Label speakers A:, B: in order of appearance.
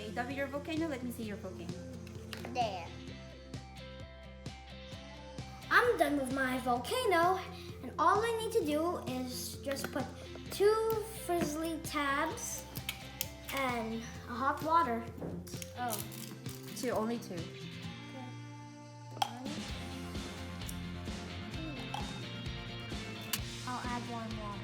A: you done with your volcano? Let me see your volcano.
B: There.
C: I'm done with my volcano, and all I need to do is just put 2 frizzly tabs and a hot water.
B: Oh.
A: Only two.
B: I'll add one more.